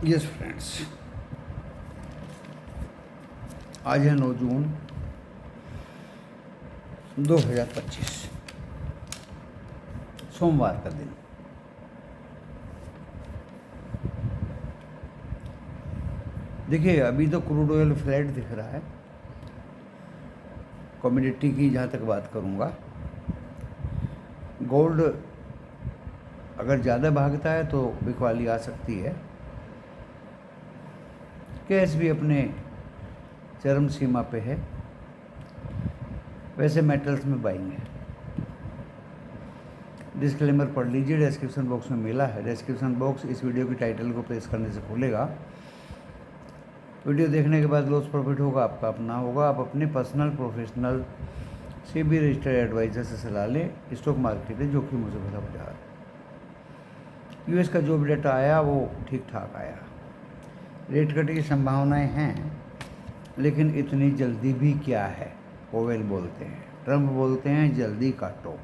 Yes friends, आज है 9 जून 2025, सोमवार का दिन। देखिए, अभी तो क्रूड ऑयल फ्लैट दिख रहा है। कमोडिटी की जहाँ तक बात करूँगा, गोल्ड अगर ज़्यादा भागता है तो बिकवाली आ सकती है। कैश भी अपने चरम सीमा पे है। वैसे मेटल्स में बाइंग है। डिस्क्लेमर पढ़ लीजिए, डिस्क्रिप्शन बॉक्स में मिला है। डिस्क्रिप्शन बॉक्स इस वीडियो की टाइटल को प्रेस करने से खुलेगा। वीडियो देखने के बाद लॉस प्रॉफिट होगा आपका अपना होगा। आप अपने पर्सनल प्रोफेशनल से भी रजिस्टर्ड एडवाइजर से सलाह लें। स्टॉक मार्केट है जोखिम से भरा बाजार। यूएस का जो भी डेटा आया वो ठीक ठाक आया। रेट कट की संभावनाएं हैं, लेकिन इतनी जल्दी भी क्या है। पोवेल बोलते हैं, ट्रंप बोलते हैं जल्दी काटो।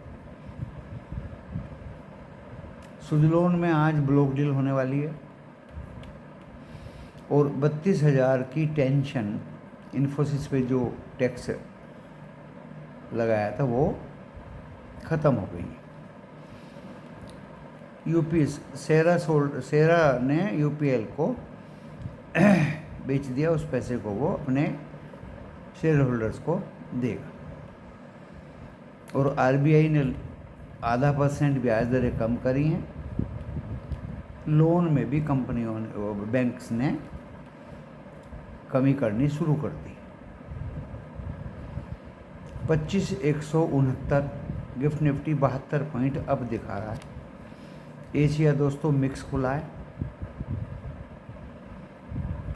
सुजलोन में आज ब्लॉक डील होने वाली है और 32,000 की टेंशन इन्फोसिस पे जो टैक्स लगाया था वो ख़त्म हो गई। यूपी सेरा ने यूपीएल को बेच दिया। उस पैसे को वो अपने शेयर होल्डर्स को देगा। और आरबीआई ने 0.5% ब्याज दरें कम करी हैं। लोन में भी कंपनियों ने, बैंक्स ने कमी करनी शुरू कर दी। 25,169 गिफ्ट निफ्टी 72 पॉइंट अब दिखा रहा है। एशिया दोस्तों मिक्स खुला है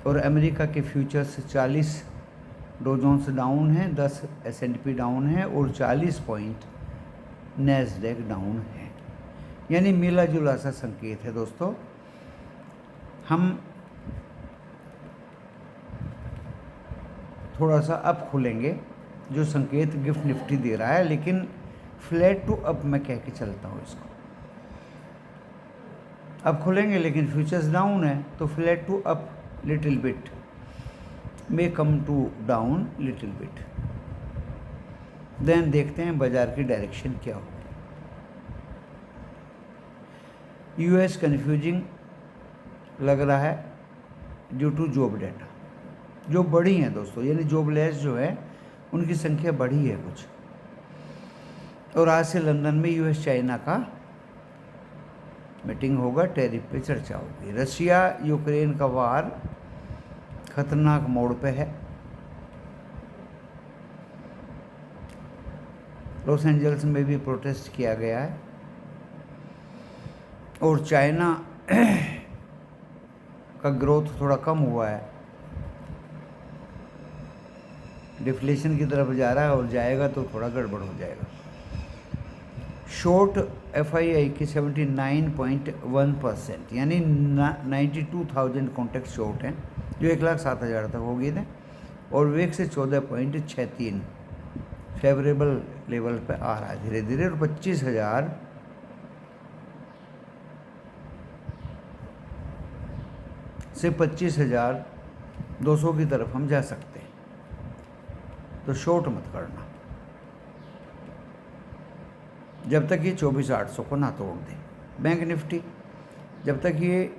और अमेरिका के फ्यूचर्स 40 डो जोन्स डाउन है, 10 S&P डाउन है और 40 पॉइंट नैस्डैक डाउन है। यानी मिला जुला सा संकेत है दोस्तों। हम थोड़ा सा अप खुलेंगे, जो संकेत गिफ्ट निफ्टी दे रहा है, लेकिन फ्लैट टू अप मैं कह के चलता हूँ इसको। अब खुलेंगे लेकिन फ्यूचर्स डाउन है, तो flat to up little bit may come to down little bit. Then देखते हैं बाजार की डायरेक्शन क्या होगी। यूएस कन्फ्यूजिंग लग रहा है ड्यू टू जॉब डेटा जो बढ़ी है दोस्तों, यानी जॉबलेस जो है उनकी संख्या बढ़ी है कुछ। और आज से लंदन में यूएस चाइना का मीटिंग होगा, टैरिफ पे चर्चा होगी। रशिया यूक्रेन का वार खतरनाक मोड़ पे है। लॉस एंजल्स में भी प्रोटेस्ट किया गया है और चाइना का ग्रोथ थोड़ा कम हुआ है, डिफ्लेशन की तरफ जा रहा है और जाएगा तो थोड़ा गड़बड़ हो जाएगा। शॉर्ट एफआईआई की 79.1%, यानी 92,000 कॉन्टैक्ट शॉर्ट हैं, जो 1,07,000 तक हो गए थे। और वेक से 14.63 फेवरेबल लेवल पे आ रहा है धीरे धीरे। और 25,000 से 25,200 की तरफ हम जा सकते हैं, तो शॉर्ट मत करना जब तक ये 24,800 को ना तोड़ दे। बैंक निफ्टी जब तक ये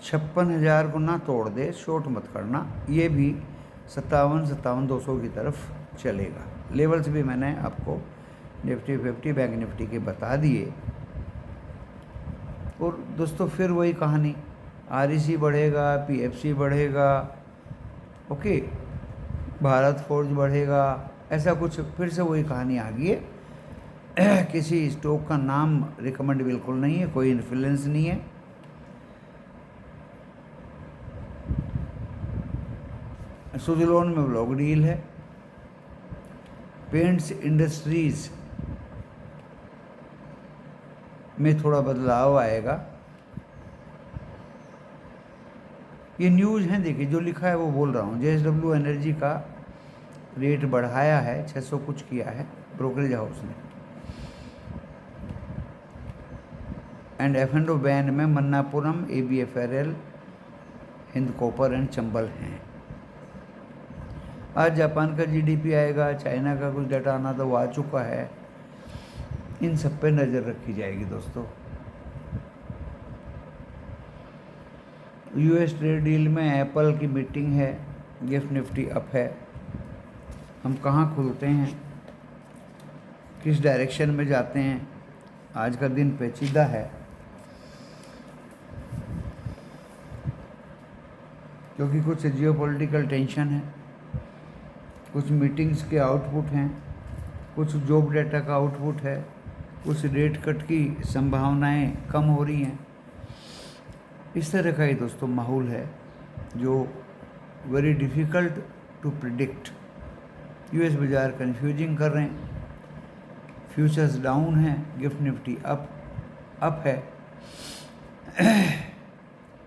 56,000 को ना तोड़ दे, शॉर्ट मत करना। ये भी 57,200 की तरफ चलेगा। लेवल्स भी मैंने आपको निफ्टी 50 बैंक निफ्टी के बता दिए। और दोस्तों फिर वही कहानी, आरईसी बढ़ेगा, पीएफसी बढ़ेगा, ओके, भारत फोर्ज बढ़ेगा, ऐसा कुछ फिर से वही कहानी आ गई है। किसी स्टॉक का नाम रिकमेंड बिल्कुल नहीं है, कोई इन्फ्लुएंस नहीं है। सुजलोन में ब्लॉक डील है। पेंट्स इंडस्ट्रीज में थोड़ा बदलाव आएगा। ये न्यूज़ हैं, देखिए जो लिखा है वो बोल रहा हूँ। JSW एनर्जी का रेट बढ़ाया है, 600 कुछ किया है ब्रोकरेज हाउस ने। एंड F&O बैन में Manappuram, ABFRL, Hind copper and Chambal हैं। आज जापान का जीडीपी आएगा, चाइना का कुछ डाटा आना तो वो आ चुका है। इन सब पे नज़र रखी जाएगी दोस्तों। यूएस ट्रेड डील में एप्पल की मीटिंग है, गिफ्ट निफ्टी अप है। हम कहाँ खुलते हैं, किस डायरेक्शन में जाते हैं, आज का दिन पेचीदा है क्योंकि कुछ जियोपॉलिटिकल टेंशन है, कुछ मीटिंग्स के आउटपुट हैं, कुछ जॉब डाटा का आउटपुट है, कुछ रेट कट की संभावनाएं कम हो रही हैं। इस तरह का ही दोस्तों माहौल है जो very difficult to predict. US बाज़ार कन्फ्यूजिंग कर रहे हैं, फ्यूचर्स डाउन हैं, गिफ्ट निफ्टी अप है।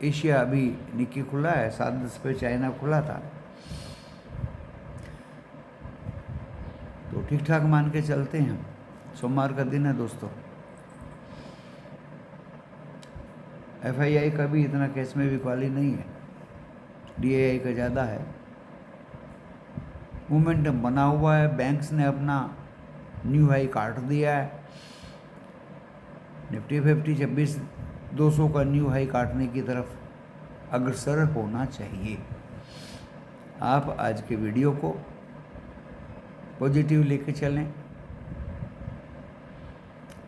एशिया अभी निक्की खुला है, 7-10 पे चाइना खुला था, तो ठीक ठाक मान के चलते हैं। सोमवार का दिन है दोस्तों। एफआईआई का भी इतना केस में बिकवाली नहीं है, डीआईआई का ज़्यादा है। मोमेंटम बना हुआ है, बैंक्स ने अपना न्यू हाई काट दिया है। निफ्टी 50 26,200 का न्यू हाई काटने की तरफ अग्रसर होना चाहिए। आप आज के वीडियो को पॉजिटिव लेके चलें,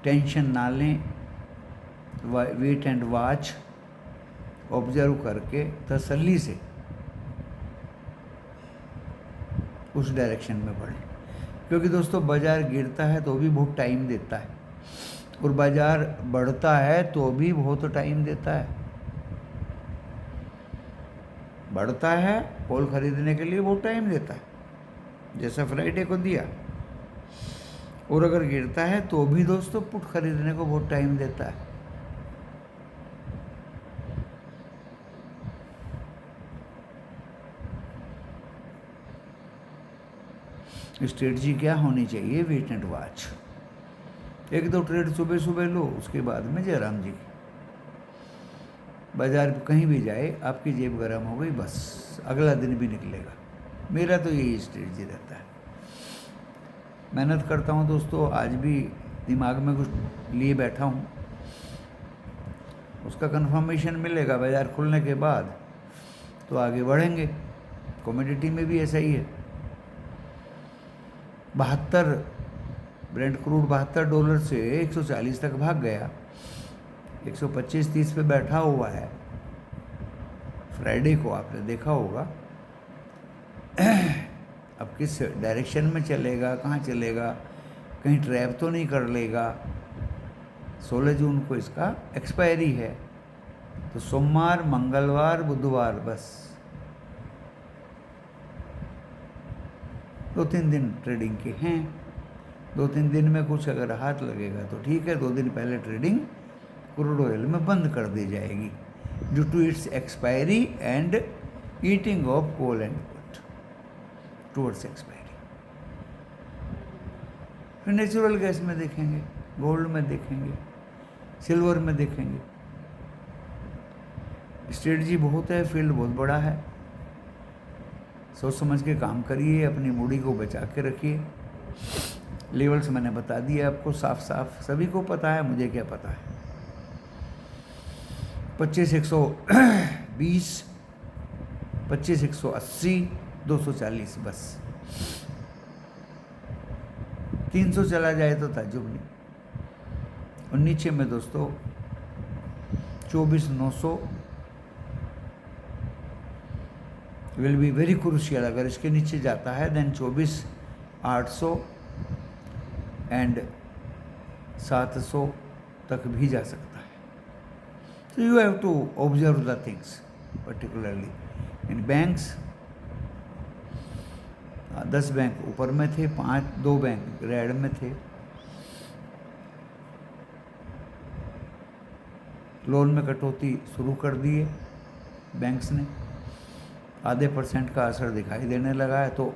टेंशन ना लें, वेट एंड वॉच ऑब्जर्व करके तसल्ली से उस डायरेक्शन में बढ़ें। क्योंकि दोस्तों बाज़ार गिरता है तो भी बहुत टाइम देता है, और बाज़ार बढ़ता है तो भी बहुत टाइम देता है। बढ़ता है कॉल खरीदने के लिए बहुत टाइम देता है, जैसा फ्राइडे को दिया, और अगर गिरता है तो भी दोस्तों पुट खरीदने को बहुत टाइम देता है। स्ट्रेटजी क्या होनी चाहिए, वेट एंड वॉच। 1-2 ट्रेड सुबह सुबह लो, उसके बाद में जयराम जी की। बाजार कहीं भी जाए आपकी जेब गर्म हो गई, बस अगला दिन भी निकलेगा। मेरा तो यही स्ट्रेटजी रहता है। मेहनत करता हूँ दोस्तों, आज भी दिमाग में कुछ लिए बैठा हूँ, उसका कंफर्मेशन मिलेगा बाज़ार खुलने के बाद तो आगे बढ़ेंगे। कमोडिटी में भी ऐसा ही है। 72 ब्रेंट क्रूड $72 से 140 तक भाग गया, 125-30 पे बैठा हुआ है। फ्राइडे को आपने देखा होगा। अब किस डायरेक्शन में चलेगा, कहाँ चलेगा, कहीं ट्रैप तो नहीं कर लेगा। 16 जून को इसका एक्सपायरी है, तो सोमवार, मंगलवार, बुधवार बस 2-3 दिन ट्रेडिंग के हैं। 2-3 दिन में कुछ अगर हाथ लगेगा तो ठीक है, 2 दिन पहले ट्रेडिंग क्रूड ऑयल में बंद कर दी जाएगी due to its expiry and eating of call and put towards expiry. फिर नेचुरल गैस में देखेंगे, गोल्ड में देखेंगे, सिल्वर में देखेंगे। स्ट्रेटजी बहुत है, फील्ड बहुत बड़ा है। सोच समझ के काम करिए, अपनी मूडी को बचा के रखिए। लेवल्स मैंने बता दिए आपको साफ साफ, सभी को पता है, मुझे क्या पता है। 25,120, 25,180, 240 बस। 300 चला जाए तो ताज्जुब नहीं। और नीचे में दोस्तों 24,900 विल बी वेरी क्रूशियल। अगर इसके नीचे जाता है देन 24,800 एंड 700 तक भी जा सकता है। तो you have to observe the things particularly in banks. 10 bank ऊपर में थे, 2 बैंक रेड में थे। लोन में कटौती शुरू कर दिए बैंक्स ने, आधे % का असर दिखाई देने लगा है। तो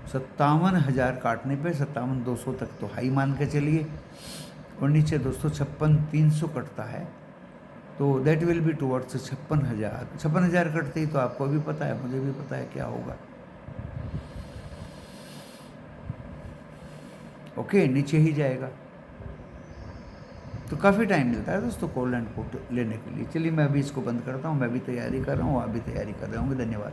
57,000 काटने पे 57,200 तक तो हाई मान के चलिए। और नीचे दोस्तों 56,300 कटता है तो दैट विल बी टुवर्ड्स 56,000। 56,000 कटते ही तो आपको भी पता है, मुझे भी पता है क्या होगा। ओके, नीचे ही जाएगा। तो काफ़ी टाइम मिलता है दोस्तों कॉल एंड पुट लेने के लिए। चलिए मैं अभी इसको बंद करता हूँ, मैं भी तैयारी कर रहा हूँ, आप भी तैयारी कर रहे होंगे। धन्यवाद।